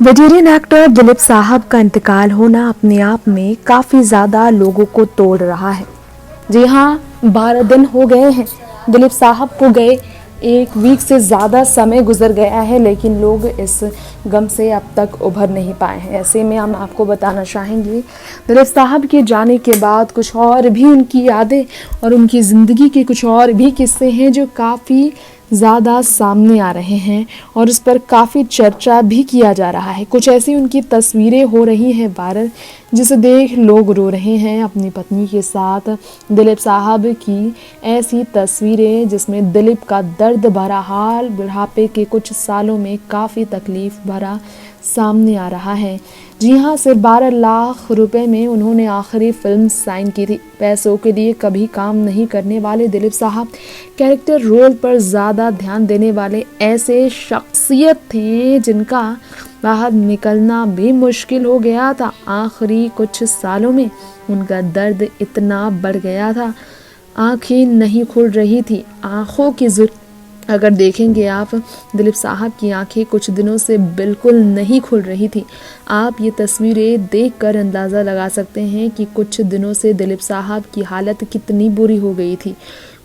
Veteran actor Dilip साहब का इंतकाल होना अपने आप में काफ़ी ज़्यादा लोगों को तोड़ रहा है। जी हाँ, 12 दिन हो गए हैं दिलीप साहब को गए, 1 वीक से ज़्यादा समय गुजर गया है, लेकिन लोग इस गम से अब तक उभर नहीं पाए हैं। ऐसे में हम आपको बताना चाहेंगे दिलीप साहब के जाने के बाद कुछ और भी उनकी यादें और उनकी ज़िंदगी के कुछ और भी किस्से हैं जो काफ़ी ज़्यादा सामने आ रहे हैं और उस पर काफ़ी चर्चा भी किया जा रहा है। कुछ ऐसी उनकी तस्वीरें हो रही हैं वायरल, जिसे देख लोग रो रहे हैं अपनी पत्नी के साथ। दिलीप साहब की ऐसी तस्वीरें जिसमें दिलीप का दर्द भरा हाल, बुढ़ापे के कुछ सालों में काफ़ी तकलीफ भरा सामने आ रहा है। जी हाँ, सिर्फ 12 लाख रुपए में उन्होंने आखिरी फिल्म साइन की थी। पैसों के लिए कभी काम नहीं करने वाले दिलीप साहब कैरेक्टर रोल पर ज़्यादा ध्यान देने वाले ऐसे शख्सियत थे जिनका बाहर निकलना भी मुश्किल हो गया था। आखिरी कुछ सालों में उनका दर्द इतना बढ़ गया था, आंखें नहीं खुल रही थी। आंखों की अगर देखेंगे आप, दिलीप साहब की आंखें कुछ दिनों से बिल्कुल नहीं खुल रही थी। आप ये तस्वीरें देखकर अंदाज़ा लगा सकते हैं कि कुछ दिनों से दिलीप साहब की हालत कितनी बुरी हो गई थी।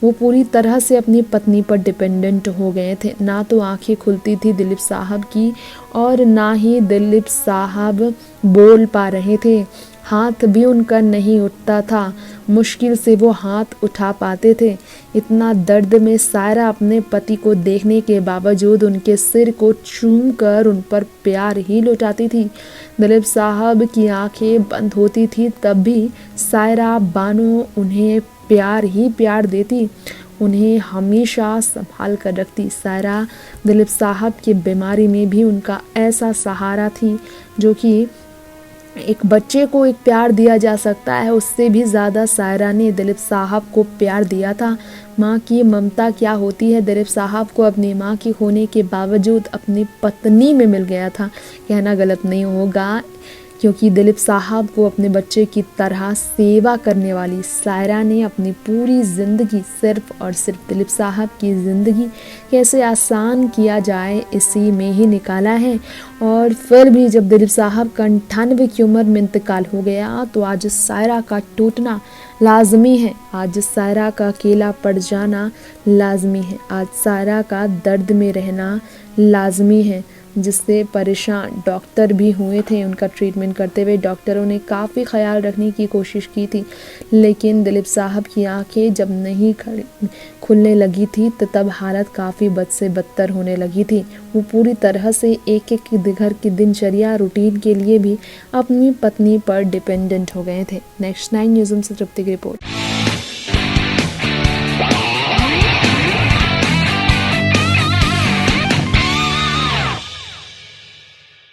वो पूरी तरह से अपनी पत्नी पर डिपेंडेंट हो गए थे। ना तो आंखें खुलती थी दिलीप साहब की और ना ही दिलीप साहब बोल पा रहे थे। हाथ भी उनका नहीं उठता था, मुश्किल से वो हाथ उठा पाते थे। इतना दर्द में सायरा अपने पति को देखने के बावजूद उनके सिर को चूम कर उन पर प्यार ही लुटाती थी। दिलीप साहब की आंखें बंद होती थी तब भी सायरा बानो उन्हें प्यार ही प्यार देती, उन्हें हमेशा संभाल कर रखती। सायरा दिलीप साहब की बीमारी में भी उनका ऐसा सहारा थी जो कि एक बच्चे को एक प्यार दिया जा सकता है, उससे भी ज़्यादा सायरा ने दिलीप साहब को प्यार दिया था। माँ की ममता क्या होती है, दिलीप साहब को अपनी माँ के होने के बावजूद अपनी पत्नी में मिल गया था। कहना गलत नहीं होगा, क्योंकि दिलीप साहब को अपने बच्चे की तरह सेवा करने वाली सायरा ने अपनी पूरी ज़िंदगी सिर्फ और सिर्फ दिलीप साहब की ज़िंदगी कैसे आसान किया जाए इसी में ही निकाला है। और फिर भी जब दिलीप साहब का 98 की उम्र में इंतकाल हो गया तो आज सायरा का टूटना लाजमी है, आज सायरा का अकेला पड़ जाना लाजमी है, आज सायरा का दर्द में रहना लाजमी है, जिससे परेशान डॉक्टर भी हुए थे। उनका ट्रीटमेंट करते हुए डॉक्टरों ने काफ़ी ख्याल रखने की कोशिश की थी, लेकिन दिलीप साहब की आंखें जब नहीं खुलने लगी थी तो तब हालत काफ़ी बद से बदतर होने लगी थी। वो पूरी तरह से एक एक घर की दिनचर्या रूटीन के लिए भी अपनी पत्नी पर डिपेंडेंट हो गए थे। नेक्स्ट 9 न्यूज़ से तृप्ति की रिपोर्ट।